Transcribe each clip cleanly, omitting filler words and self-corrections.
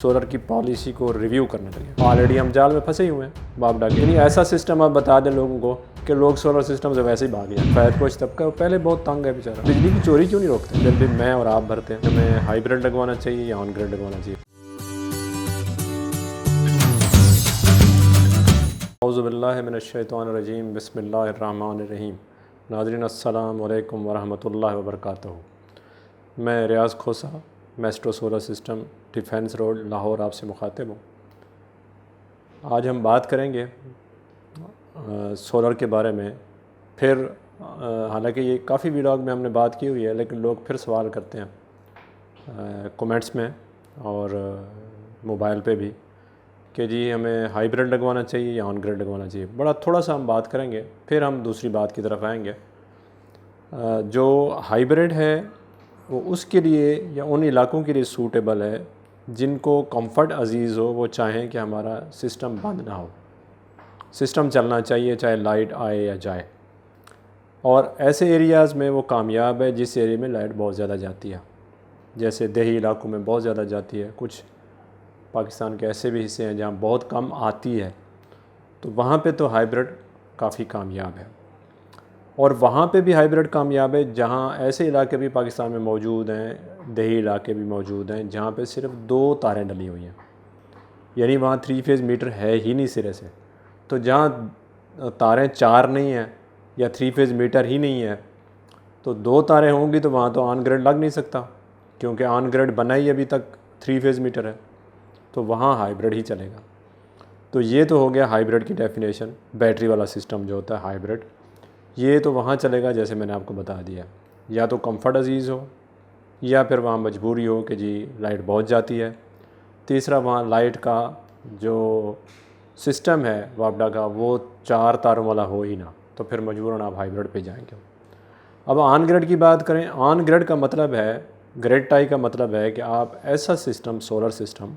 Solar की policy को review करने लगे। ऑलरेडी हम जाल में फंसे ही हुए हैं बाप डाके। यानी ऐसा सिस्टम आप बता दें लोगों को कि लोग सोलर सिस्टम से वैसे ही भाग जाए। फैद कुछ तबका पहले बहुत तंग है बेचारा। बिजली की चोरी क्यों नहीं रोकते? जब भी मैं और आप भरते हैं, हमें हाइब्रिड लगवाना चाहिए या ऑन ग्रिड लगवाना चाहिए? औज़ुबिल्लाहि मिनश्शैतानिर्रजीम, बिस्मिल्लाहिर्रहमानिर्रहीम। नाज़रीन अस्सलामु अलैकुम वरहमतुल्लाहि वबरकातुहू। मैं Riyaz Khosa, Maestro solar system, defence road, Lahore आपसे मुखातिब हूँ। आज हम बात करेंगे सोलर के बारे में। फिर हालांकि ये काफ़ी व्लॉग में हमने बात की हुई है, लेकिन लोग फिर सवाल करते हैं कमेंट्स में और मोबाइल पे भी कि जी हमें हाइब्रिड लगवाना चाहिए या ऑन ग्रिड लगवाना चाहिए। बड़ा थोड़ा सा हम बात करेंगे, फिर हम दूसरी बात की तरफ आएंगे। जो हाइब्रिड है वो उसके लिए या उन इलाकों के लिए सूटेबल है जिनको कंफर्ट अजीज़ हो, वो चाहें कि हमारा सिस्टम बंद ना हो, सिस्टम चलना चाहिए चाहे लाइट आए या जाए। और ऐसे एरियाज़ में वो कामयाब है जिस एरिया में लाइट बहुत ज़्यादा जाती है, जैसे देही इलाकों में बहुत ज़्यादा जाती है। कुछ पाकिस्तान के ऐसे भी हिस्से हैं जहाँ बहुत कम आती है, तो वहाँ पे तो हाइब्रिड काफ़ी कामयाब है। और वहाँ पे भी हाइब्रिड कामयाब है जहाँ ऐसे इलाके भी पाकिस्तान में मौजूद हैं, देही इलाके भी मौजूद हैं, जहाँ पे सिर्फ 2 तारें डली हुई हैं, यानी वहाँ 3 फेज़ मीटर है ही नहीं सिरे से। तो जहाँ तारें 4 नहीं हैं या 3 फेज़ मीटर ही नहीं है, तो 2 तारें होंगी तो वहाँ तो ऑन ग्रिड लग नहीं सकता, क्योंकि ऑन ग्रिड बना ही अभी तक 3 फेज़ मीटर है, तो वहाँ हाइब्रिड ही चलेगा। तो ये तो हो गया हाइब्रिड की डेफिनेशन। बैटरी वाला सिस्टम जो होता है हाइब्रिड, ये तो वहाँ चलेगा जैसे मैंने आपको बता दिया, या तो कंफर्ट अजीज़ हो या फिर वहाँ मजबूरी हो कि जी लाइट बहुत जाती है। तीसरा, वहाँ लाइट का जो सिस्टम है वापडा का वो 4 तारों वाला हो ही ना, तो फिर मजबूरन आप हाइब्रिड पे जाएंगे। अब ऑन ग्रिड की बात करें, ऑन ग्रिड का मतलब है, ग्रिड टाई का मतलब है कि आप ऐसा सिस्टम, सोलर सिस्टम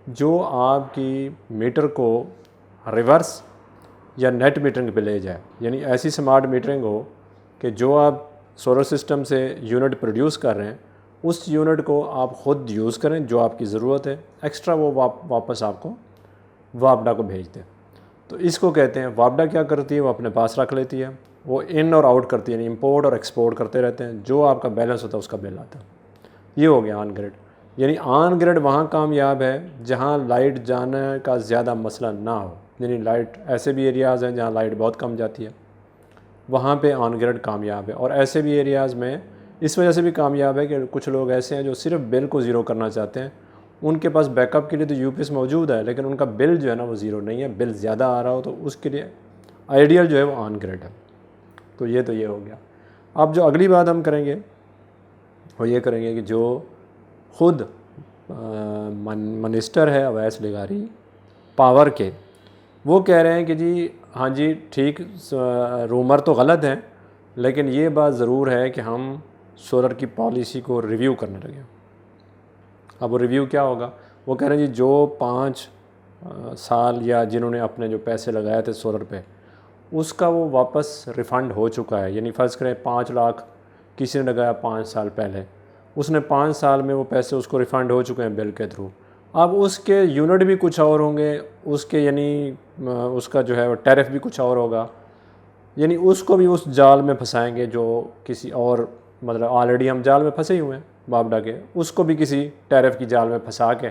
जो आपकी मीटर को रिवर्स या नेट मीटरिंग पे ले जाए, यानी ऐसी स्मार्ट मीटरिंग हो कि जो आप सोलर सिस्टम से यूनिट प्रोड्यूस कर रहे हैं उस यूनिट को आप ख़ुद यूज़ करें, जो आपकी ज़रूरत है, एक्स्ट्रा वो वापस आपको वापडा को भेज दें। तो इसको कहते हैं, वापडा क्या करती है, वो अपने पास रख लेती है, वो इन और आउट करती है, यानी इंपोर्ट और एक्सपोर्ट करते रहते हैं, जो आपका बैलेंस होता है उसका बिल आता है। ये हो गया ऑन ग्रिड। यानी ऑन ग्रिड वहाँ कामयाब है जहाँ लाइट जाने का ज़्यादा मसला ना हो, यानी लाइट, ऐसे भी एरियाज़ हैं जहाँ लाइट बहुत कम जाती है, वहाँ पे ऑन ग्रिड कामयाब है। और ऐसे भी एरियाज़ में इस वजह से भी कामयाब है कि कुछ लोग ऐसे हैं जो सिर्फ बिल को ज़ीरो करना चाहते हैं, उनके पास बैकअप के लिए तो यूपीएस मौजूद है, लेकिन उनका बिल जो है ना वो ज़ीरो नहीं है, बिल ज़्यादा आ रहा हो, तो उसके लिए आइडियल जो है वो ऑन ग्रिड है। तो ये हो गया। अब जो अगली बात हम करेंगे वो ये करेंगे कि जो ख़ुद मिनिस्टर है अवैस लिगारी पावर के, वो कह रहे हैं कि जी हाँ जी ठीक, रूमर तो गलत है, लेकिन ये बात ज़रूर है कि हम सोलर की पॉलिसी को रिव्यू करने लगे। अब वो रिव्यू क्या होगा? वो कह रहे हैं जी जो 5 साल या जिन्होंने अपने जो पैसे लगाए थे सोलर पे, उसका वो वापस रिफ़ंड हो चुका है। यानी फ़र्ज़ करें 5 लाख किसी ने लगाया 5 साल पहले, उसने 5 साल में वो पैसे उसको रिफ़ंड हो चुके हैं बिल के थ्रू। अब उसके यूनिट भी कुछ और होंगे, उसके यानी उसका जो है वो टैरिफ भी कुछ और होगा, यानी उसको भी उस जाल में फंसाएंगे जो किसी और, मतलब ऑलरेडी हम जाल में फंसे ही हुए हैं बाप डाके, उसको भी किसी टैरिफ की जाल में फंसा के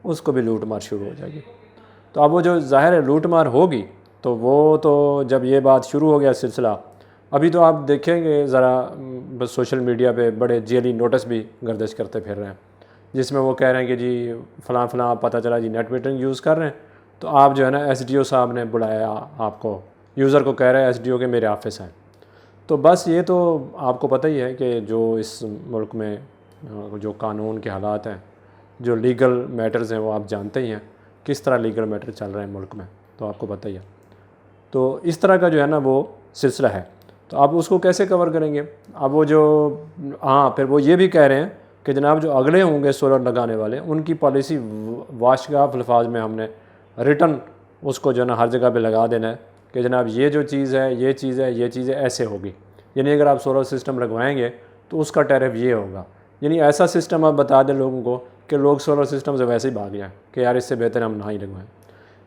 उसको भी लूट मार शुरू हो जाएगी। तो अब वो जो ज़ाहिर है लूट मार होगी, तो वो तो जब ये बात शुरू हो गया सिलसिला, अभी तो आप देखेंगे ज़रा बस सोशल मीडिया पे बड़े जेली नोटिस भी गर्दिश करते फिर रहे हैं, जिसमें वो कह रहे हैं कि जी फ़लाँ फ़लाँ पता चला जी नेट मीटरिंग यूज़ कर रहे हैं, तो आप जो है ना एसडीओ साहब ने बुलाया आपको, यूज़र को कह रहे हैं एसडीओ के मेरे ऑफिस हैं। तो बस ये तो आपको पता ही है कि जो इस मुल्क में जो कानून के हालात हैं, जो लीगल मैटर्स हैं, वो आप जानते ही हैं किस तरह लीगल मैटर चल रहे हैं मुल्क में, तो आपको पता ही है। तो इस तरह का जो है ना वो सिलसिला है, तो आप उसको कैसे कवर करेंगे? अब वो जो फिर वो ये भी कह रहे हैं कि जनाब जो अगले होंगे सोलर लगाने वाले, उनकी पॉलिसी वाशगाफ अल्फाज में हमने रिटर्न उसको जो है ना हर जगह पे लगा देना है कि जनाब ये जो चीज़ है, ये चीज़ है, ये चीज़ है, ऐसे होगी। यानी अगर आप सोलर सिस्टम लगवाएंगे तो उसका टैरिफ ये होगा। यानी ऐसा सिस्टम आप बता दें लोगों को कि लोग सोलर सिस्टम से वैसे ही भाग जाएं कि यार इससे बेहतर हम ना ही लगवाएं।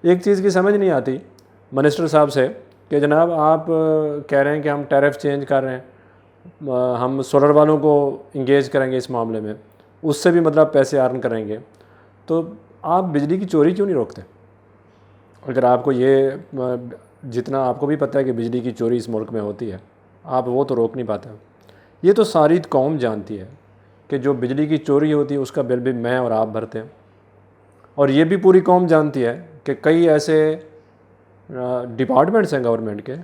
एक चीज़ की समझ नहीं आती मिनिस्टर साहब से कि जनाब आप कह रहे हैं कि हम टैरिफ चेंज कर रहे हैं, हम सोलर वालों को इंगेज करेंगे इस मामले में, उससे भी मतलब पैसे अर्न करेंगे, तो आप बिजली की चोरी क्यों नहीं रोकते? अगर आपको ये जितना आपको भी पता है कि बिजली की चोरी इस मुल्क में होती है, आप वो तो रोक नहीं पाते। ये तो सारी कौम जानती है कि जो बिजली की चोरी होती है उसका बिल भी मैं और आप भरते हैं, और ये भी पूरी कौम जानती है कि कई ऐसे डिपार्टमेंट्स हैं गवर्नमेंट के,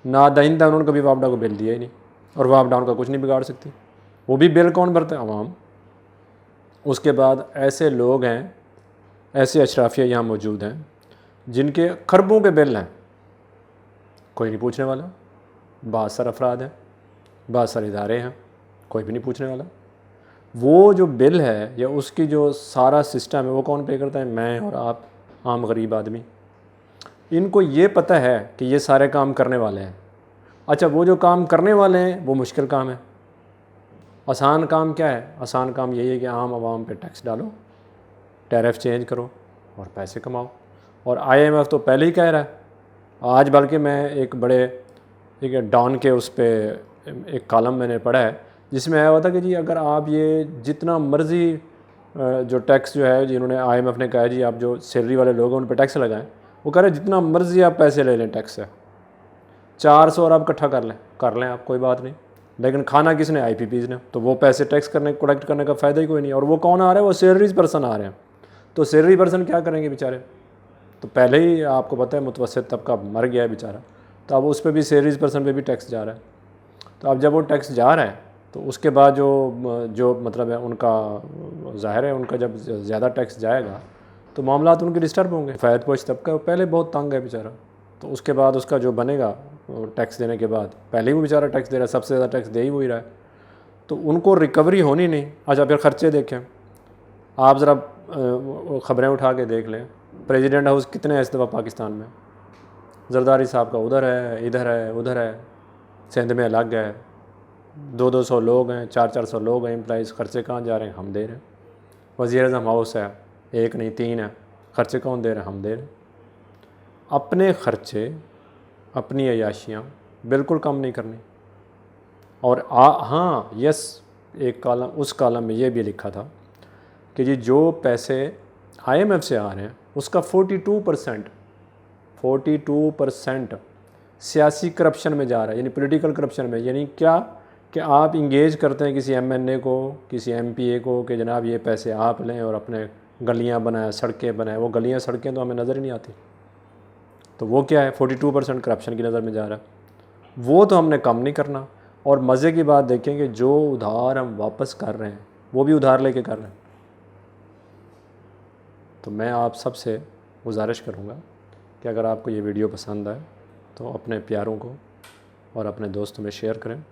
नादाइंदा उन्होंने कभी वापडा को बिल दिया ही नहीं, और वापडा उनका कुछ नहीं बिगाड़ सकती। वो भी बिल कौन भरता है? आवाम। उसके बाद ऐसे लोग हैं, ऐसे अशराफिया यहाँ मौजूद हैं जिनके खरबों के बिल हैं, कोई नहीं पूछने वाला। बहुत सारे अफराद हैं, बहुत सारे इदारे हैं, कोई भी नहीं पूछने वाला। वो जो बिल है या उसकी जो सारा सिस्टम है वो कौन पे करता है? मैं और आप, आम गरीब आदमी। इनको ये पता है कि ये सारे काम करने वाले हैं। अच्छा, वो जो काम करने वाले हैं वो मुश्किल काम है। आसान काम क्या है? आसान काम यही है कि आम आवाम पे टैक्स डालो, टैरिफ चेंज करो और पैसे कमाओ। और IMF तो पहले ही कह रहा है। आज बल्कि मैं एक डॉन के उस पर एक कॉलम मैंने पढ़ा है जिसमें आया हुआ था कि जी अगर आप ये जितना मर्ज़ी जो टैक्स जो है, जिन्होंने IMF ने कहा है जी आप जो सैलरी वाले लोग हैं उन पर टैक्स लगाएं, वो कह रहे हैं जितना मर्ज़ी आप पैसे ले लें टैक्स से, 400 और आप इकट्ठा कर लें आप, कोई बात नहीं, लेकिन खाना किसने? IPPs ने। तो वो पैसे टैक्स कलेक्ट करने का फ़ायदा ही कोई नहीं। और वो कौन आ रहा है? वो सैलरीज पर्सन आ रहे हैं। तो सैलरी पर्सन क्या करेंगे बेचारे? तो पहले ही आपको पता है मुतवस्सित तबका मर गया है बेचारा, तो अब उस पर भी सैलरीज पर्सन पे भी टैक्स जा रहा है। तो अब जब वो टैक्स जा रहा है तो उसके बाद जो मतलब है उनका ज़ाहिर है, उनका जब ज़्यादा टैक्स जाएगा तो मामलात उनके डिस्टर्ब होंगे। फ़ायद पोश तबका पहले बहुत तंग है बेचारा, तो उसके बाद उसका जो बनेगा टैक्स देने के बाद, पहले ही वो बेचारा टैक्स दे रहा है, सबसे ज़्यादा टैक्स दे ही वही रहा है, तो उनको रिकवरी होनी नहीं। अच्छा, फिर ख़र्चे देखें आप ज़रा, ख़बरें उठा के देख लें, प्रेसिडेंट हाउस कितने हैं इस दफ़ा पाकिस्तान में? जरदारी साहब का उधर है, इधर है, उधर है, सिंध में अलग है, 200 लोग हैं, 400 लोग हैं एम्प्लॉइज़, ख़र्चे कहाँ जा रहे हैं? हम दे रहे हैं। वज़ीर-ए-आज़म हाउस है, 1 नहीं 3 है, ख़र्चे कौन दे रहे हैं? हम दे रहे हैं। अपने ख़र्चे, अपनी अयाशियाँ बिल्कुल कम नहीं करनी। और हाँ यस, एक कॉलम, उस कॉलम में ये भी लिखा था कि जी जो पैसे IMF से आ रहे हैं उसका 42% सियासी करप्शन में जा रहा है, यानी पॉलिटिकल करप्शन में। यानी क्या कि आप इंगेज करते हैं किसी MNA को, किसी MPA को कि जनाब ये पैसे आप लें और अपने गलियां बनाएं, सड़कें बनाएं। वो गलियां सड़कें तो हमें नज़र ही नहीं आती, तो वो क्या है? 42% करप्शन की नज़र में जा रहा है। वो तो हमने कम नहीं करना। और मज़े की बात देखें कि जो उधार हम वापस कर रहे हैं वो भी उधार लेके कर रहे हैं। तो मैं आप सब से गुजारिश करूँगा कि अगर आपको ये वीडियो पसंद आए तो अपने प्यारों को और अपने दोस्तों में शेयर करें,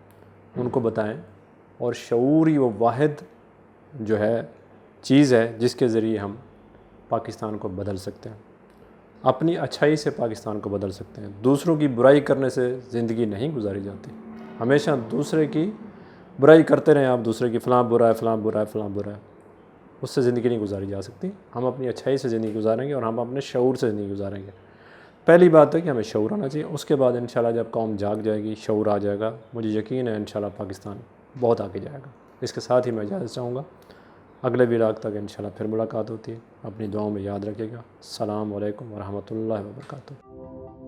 उनको बताएं। और शऊर ही वो वाहिद जो है चीज़ है जिसके ज़रिए हम पाकिस्तान को बदल सकते हैं, अपनी अच्छाई से पाकिस्तान को बदल सकते हैं। दूसरों की बुराई करने से ज़िंदगी नहीं गुजारी जाती। हमेशा दूसरे की बुराई करते रहें आप, दूसरे की फ़लाँ बुरा है, फ़लाँ बुरा है, फ़लाँ बुरा है, उससे ज़िंदगी नहीं गुजारी जा सकती। हम अपनी अच्छाई से ज़िंदगी गुजारेंगे और हम अपने शऊर से ज़िंदगी गुजारेंगे। पहली बात है कि हमें शऊर आना चाहिए। उसके बाद इंशाल्लाह जब कौम जाग जाएगी, शऊर आ जाएगा, मुझे यकीन है इंशाल्लाह पाकिस्तान बहुत आगे जाएगा। इसके साथ ही मैं इजाज़त चाहूँगा, अगले व्लॉग तक इंशाल्लाह फिर मुलाकात होती है। अपनी दुआओं में याद रखिएगा। अस्सलामु अलैकुम व रहमतुल्लाहि व बरकातुहू।